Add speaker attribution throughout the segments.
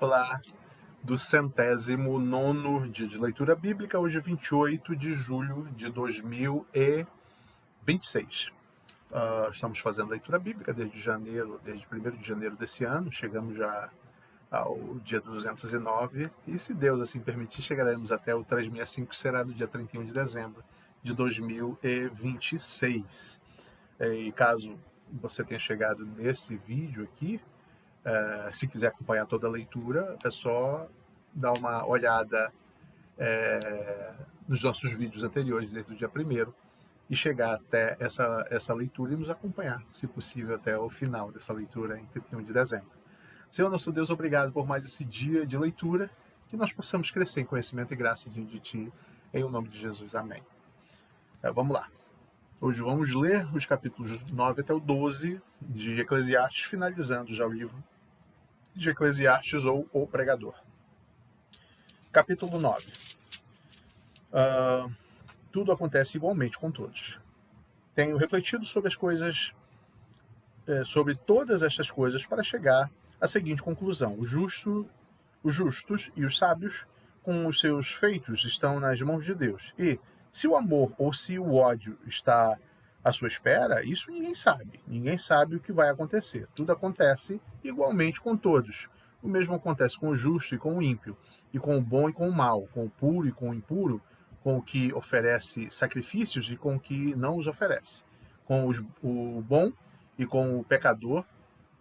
Speaker 1: Olá, do 109º dia de leitura bíblica, hoje é 28 de julho de 2026. Estamos fazendo leitura bíblica desde janeiro, desde 1º de janeiro desse ano, chegamos já ao dia 209 e, se Deus assim permitir, chegaremos até o 365, que será no dia 31 de dezembro de 2026. E caso você tenha chegado nesse vídeo aqui, se quiser acompanhar toda a leitura, é só dar uma olhada nos nossos vídeos anteriores, desde o dia 1º, e chegar até essa leitura e nos acompanhar, se possível, até o final dessa leitura em 31 de dezembro. Senhor nosso Deus, obrigado por mais esse dia de leitura, que nós possamos crescer em conhecimento e graça diante de Ti, em o nome de Jesus. Amém. Vamos lá. Hoje vamos ler os capítulos 9 até o 12 de Eclesiastes, finalizando já o livro de Eclesiastes, ou O Pregador. Capítulo 9. Tudo acontece igualmente com todos. Tenho refletido sobre as coisas, sobre todas estas coisas, para chegar à seguinte conclusão: os justos e os sábios, com os seus feitos, estão nas mãos de Deus. E, se o amor ou se o ódio está à sua espera, isso ninguém sabe. Ninguém sabe o que vai acontecer. Tudo acontece igualmente com todos. O mesmo acontece com o justo e com o ímpio, e com o bom e com o mal, com o puro e com o impuro, com o que oferece sacrifícios e com o que não os oferece, com o bom e com o pecador,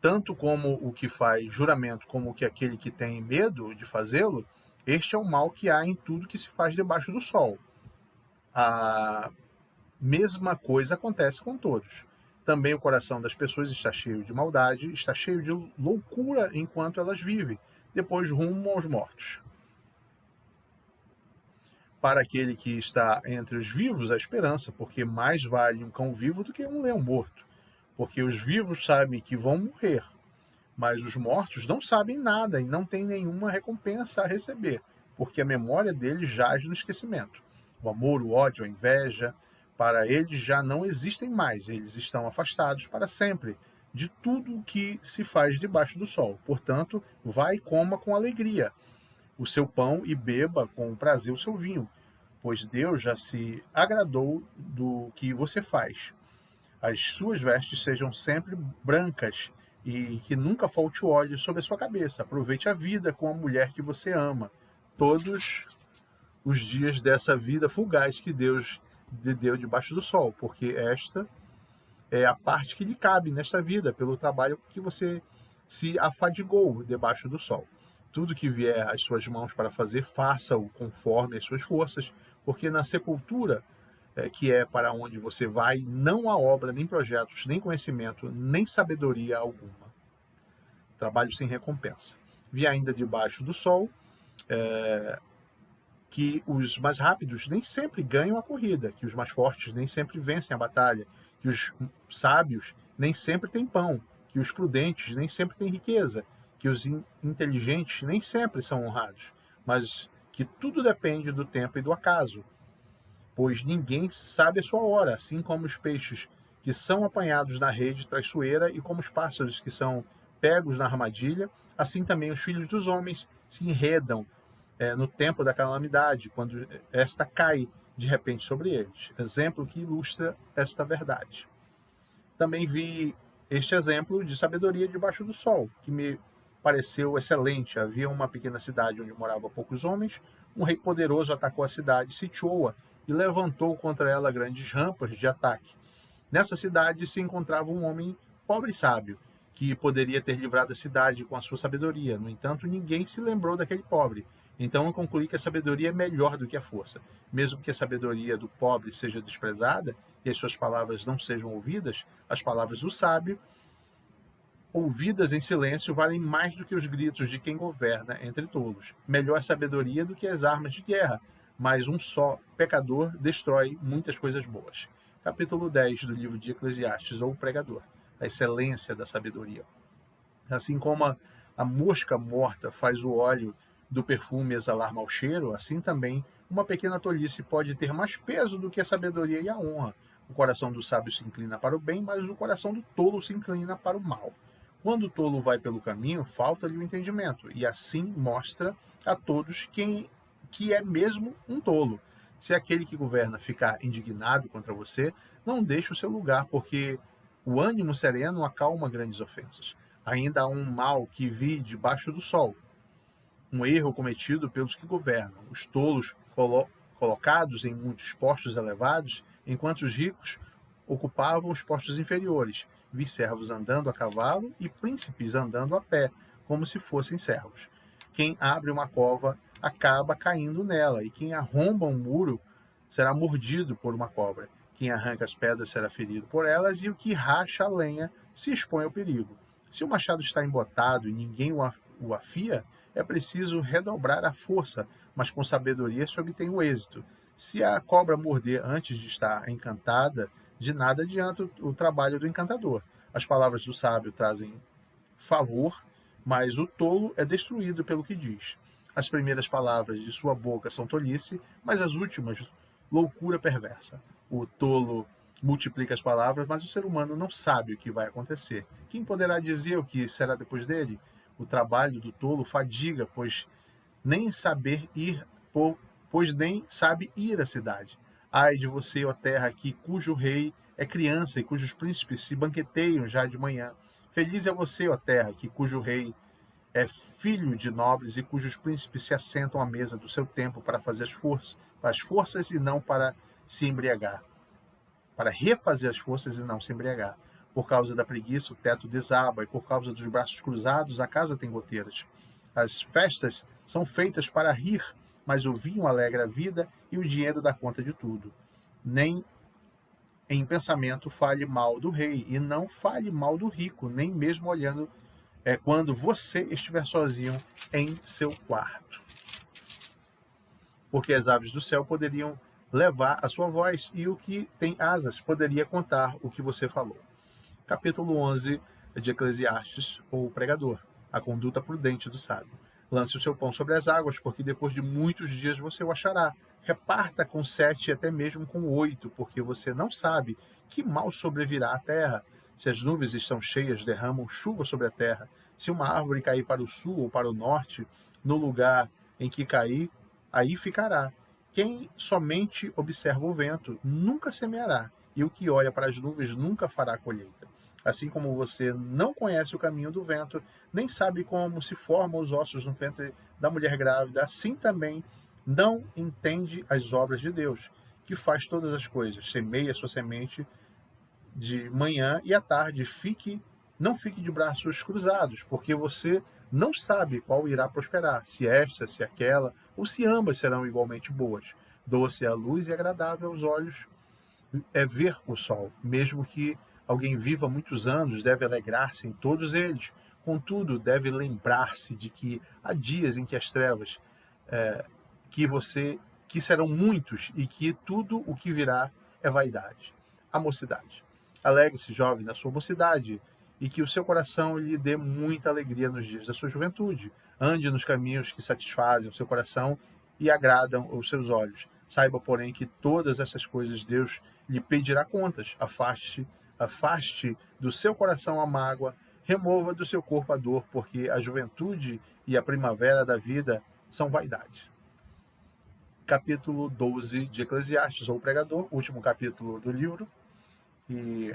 Speaker 1: tanto como o que faz juramento como o que aquele que tem medo de fazê-lo. Este é o mal que há em tudo que se faz debaixo do sol. A mesma coisa acontece com todos. Também o coração das pessoas está cheio de maldade, está cheio de loucura enquanto elas vivem, depois rumo aos mortos. Para aquele que está entre os vivos, a esperança, porque mais vale um cão vivo do que um leão morto. Porque os vivos sabem que vão morrer, mas os mortos não sabem nada e não têm nenhuma recompensa a receber, porque a memória deles jaz no esquecimento. O amor, o ódio, a inveja, para eles já não existem mais, eles estão afastados para sempre de tudo o que se faz debaixo do sol. Portanto, vá e coma com alegria o seu pão e beba com prazer o seu vinho, pois Deus já se agradou do que você faz. As suas vestes sejam sempre brancas e que nunca falte óleo sobre a sua cabeça. Aproveite a vida com a mulher que você ama, todos os dias dessa vida fugaz que Deus lhe deu debaixo do sol, porque esta é a parte que lhe cabe nesta vida, pelo trabalho que você se afadigou debaixo do sol. Tudo que vier às suas mãos para fazer, faça-o conforme as suas forças, porque na sepultura, que é para onde você vai, não há obra, nem projetos, nem conhecimento, nem sabedoria alguma. Trabalho sem recompensa. Vi ainda debaixo do sol que os mais rápidos nem sempre ganham a corrida, que os mais fortes nem sempre vencem a batalha, que os sábios nem sempre têm pão, que os prudentes nem sempre têm riqueza, que os inteligentes nem sempre são honrados, mas que tudo depende do tempo e do acaso, pois ninguém sabe a sua hora, assim como os peixes que são apanhados na rede traiçoeira e como os pássaros que são pegos na armadilha, assim também os filhos dos homens se enredam no tempo da calamidade, quando esta cai de repente sobre eles. Exemplo que ilustra esta verdade. Também vi este exemplo de sabedoria debaixo do sol, que me pareceu excelente. Havia uma pequena cidade onde moravam poucos homens. Um rei poderoso atacou a cidade, sitiou-a e levantou contra ela grandes rampas de ataque. Nessa cidade se encontrava um homem pobre e sábio, que poderia ter livrado a cidade com a sua sabedoria. No entanto, ninguém se lembrou daquele pobre. Então eu concluí que a sabedoria é melhor do que a força. Mesmo que a sabedoria do pobre seja desprezada e as suas palavras não sejam ouvidas, as palavras do sábio, ouvidas em silêncio, valem mais do que os gritos de quem governa entre tolos. Melhor a sabedoria do que as armas de guerra, mas um só pecador destrói muitas coisas boas. Capítulo 10 do livro de Eclesiastes, ou o Pregador. A excelência da sabedoria. Assim como a mosca morta faz o óleo do perfume exalar mau cheiro, assim também uma pequena tolice pode ter mais peso do que a sabedoria e a honra. O coração do sábio se inclina para o bem, mas o coração do tolo se inclina para o mal. Quando o tolo vai pelo caminho, falta-lhe o entendimento, e assim mostra a todos que é mesmo um tolo. Se aquele que governa ficar indignado contra você, não deixe o seu lugar, porque o ânimo sereno acalma grandes ofensas. Ainda há um mal que vi debaixo do sol, um erro cometido pelos que governam. Os tolos colocados em muitos postos elevados, enquanto os ricos ocupavam os postos inferiores. Vi servos andando a cavalo e príncipes andando a pé, como se fossem servos. Quem abre uma cova acaba caindo nela, e quem arromba um muro será mordido por uma cobra. Quem arranca as pedras será ferido por elas, e o que racha a lenha se expõe ao perigo. Se o machado está embotado e ninguém o afia, é preciso redobrar a força, mas com sabedoria se obtém o êxito. Se a cobra morder antes de estar encantada, de nada adianta o trabalho do encantador. As palavras do sábio trazem favor, mas o tolo é destruído pelo que diz. As primeiras palavras de sua boca são tolice, mas as últimas, loucura perversa. O tolo multiplica as palavras, mas o ser humano não sabe o que vai acontecer. Quem poderá dizer o que será depois dele? O trabalho do tolo fadiga, nem saber ir, pois nem sabe ir à cidade. Ai de você, ó terra, aqui, cujo rei é criança e cujos príncipes se banqueteiam já de manhã. Feliz é você, ó terra, que cujo rei é filho de nobres e cujos príncipes se assentam à mesa do seu tempo para fazer as forças e não para se embriagar, para refazer as forças e não se embriagar. Por causa da preguiça, o teto desaba, e por causa dos braços cruzados, a casa tem goteiras. As festas são feitas para rir, mas o vinho alegra a vida e o dinheiro dá conta de tudo. Nem em pensamento fale mal do rei, e não fale mal do rico, nem mesmo olhando quando você estiver sozinho em seu quarto. Porque as aves do céu poderiam levar a sua voz, e o que tem asas poderia contar o que você falou. Capítulo 11 de Eclesiastes, ou Pregador, a conduta prudente do sábio. Lance o seu pão sobre as águas, porque depois de muitos dias você o achará. Reparta com 7 e até mesmo com 8, porque você não sabe que mal sobrevirá à terra. Se as nuvens estão cheias, derramam chuva sobre a terra. Se uma árvore cair para o sul ou para o norte, no lugar em que cair, aí ficará. Quem somente observa o vento nunca semeará, e o que olha para as nuvens nunca fará colheita. Assim como você não conhece o caminho do vento, nem sabe como se formam os ossos no ventre da mulher grávida, assim também não entende as obras de Deus, que faz todas as coisas. Semeia sua semente de manhã e à tarde. Não fique de braços cruzados, porque você não sabe qual irá prosperar, se esta, se aquela, ou se ambas serão igualmente boas. Doce é a luz e agradável aos olhos é ver o sol, mesmo que alguém viva muitos anos, deve alegrar-se em todos eles. Contudo, deve lembrar-se de que há dias em que as trevas, que você, que serão muitos, e que tudo o que virá é vaidade. A mocidade. Alegre-se, jovem, na sua mocidade, e que o seu coração lhe dê muita alegria nos dias da sua juventude. Ande nos caminhos que satisfazem o seu coração e agradam os seus olhos. Saiba, porém, que todas essas coisas Deus lhe pedirá contas. Afaste do seu coração a mágoa, remova do seu corpo a dor, porque a juventude e a primavera da vida são vaidade. Capítulo 12 de Eclesiastes, ou Pregador, último capítulo do livro. E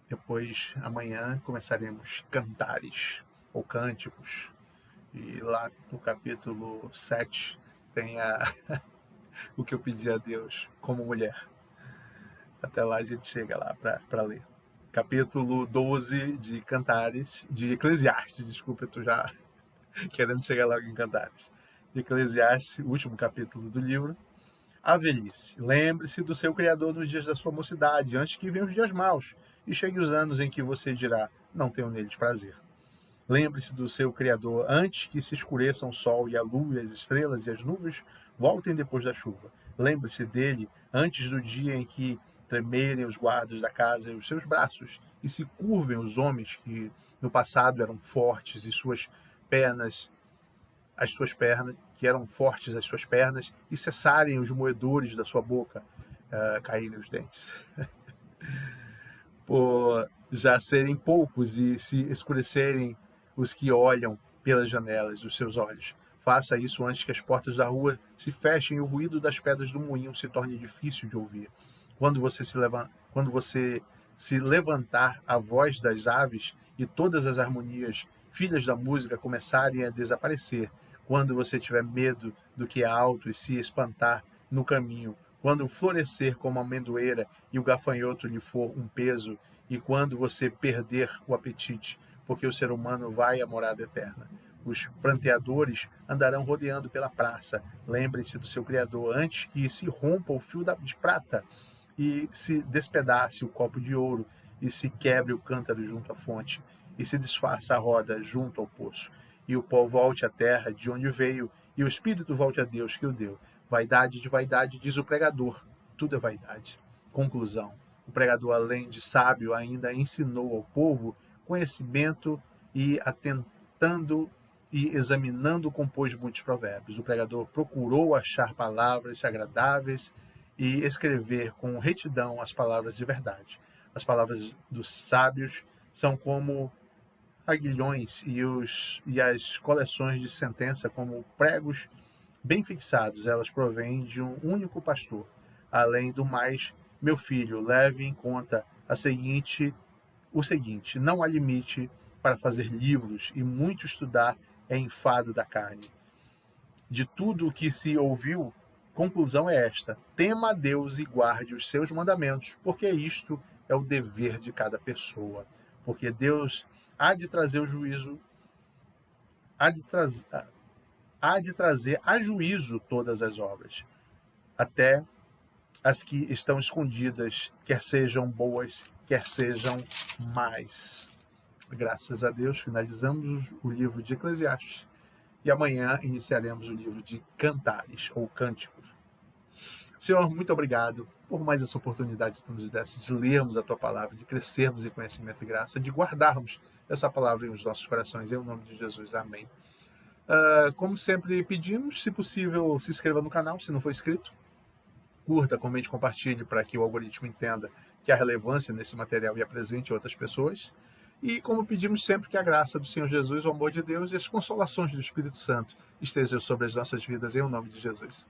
Speaker 1: depois, amanhã, começaremos cantares, ou cânticos. E lá no capítulo 7 tem o que eu pedi a Deus como mulher. Até lá a gente chega lá para ler. Capítulo 12 de Cantares, de Eclesiastes, desculpa, eu estou já querendo chegar logo em Cantares. De Eclesiastes, o último capítulo do livro. A velhice. Lembre-se do seu Criador nos dias da sua mocidade, antes que venham os dias maus, e chegue os anos em que você dirá, não tenho neles prazer. Lembre-se do seu Criador antes que se escureçam o sol e a lua, e as estrelas e as nuvens voltem depois da chuva. Lembre-se dele antes do dia em que tremerem os guardas da casa e os seus braços, e se curvem os homens que no passado eram fortes, e que eram fortes as suas pernas, e cessarem os moedores da sua boca, caírem os dentes. já serem poucos e se escurecerem os que olham pelas janelas dos seus olhos. Faça isso antes que as portas da rua se fechem e o ruído das pedras do moinho se torne difícil de ouvir. Quando você se levantar a voz das aves e todas as harmonias, filhas da música, começarem a desaparecer, quando você tiver medo do que é alto e se espantar no caminho, quando florescer como a amendoeira e o gafanhoto lhe for um peso, e quando você perder o apetite, porque o ser humano vai à morada eterna. Os pranteadores andarão rodeando pela praça. Lembre-se do seu Criador antes que se rompa o fio de prata e se despedace o copo de ouro e se quebre o cântaro junto à fonte e se desfaça a roda junto ao poço. E o pó volte à terra de onde veio e o espírito volte a Deus que o deu. Vaidade de vaidade, diz o pregador. Tudo é vaidade. Conclusão. O pregador, além de sábio, ainda ensinou ao povo conhecimento e atentando e examinando compôs muitos provérbios. O pregador procurou achar palavras agradáveis e escrever com retidão as palavras de verdade. As palavras dos sábios são como aguilhões e as coleções de sentença como pregos bem fixados. Elas provêm de um único pastor. Além do mais, meu filho, leve em conta o seguinte: não há limite para fazer livros e muito estudar é enfado da carne. De tudo o que se ouviu, conclusão é esta: tema a Deus e guarde os seus mandamentos, porque isto é o dever de cada pessoa. Porque Deus há de trazer o juízo, há de trazer a juízo todas as obras, até as que estão escondidas, quer sejam boas, quer sejam más. Graças a Deus, finalizamos o livro de Eclesiastes e amanhã iniciaremos o livro de Cantares, ou Cânticos. Senhor, muito obrigado por mais essa oportunidade que tu nos desse de lermos a tua palavra, de crescermos em conhecimento e graça, de guardarmos essa palavra nos nossos corações. Em nome de Jesus, amém. Como sempre pedimos, se possível, se inscreva no canal, se não for inscrito. Curta, comente, compartilhe para que o algoritmo entenda que há relevância nesse material e apresente a outras pessoas. E como pedimos sempre, que a graça do Senhor Jesus, o amor de Deus e as consolações do Espírito Santo estejam sobre as nossas vidas, em nome de Jesus.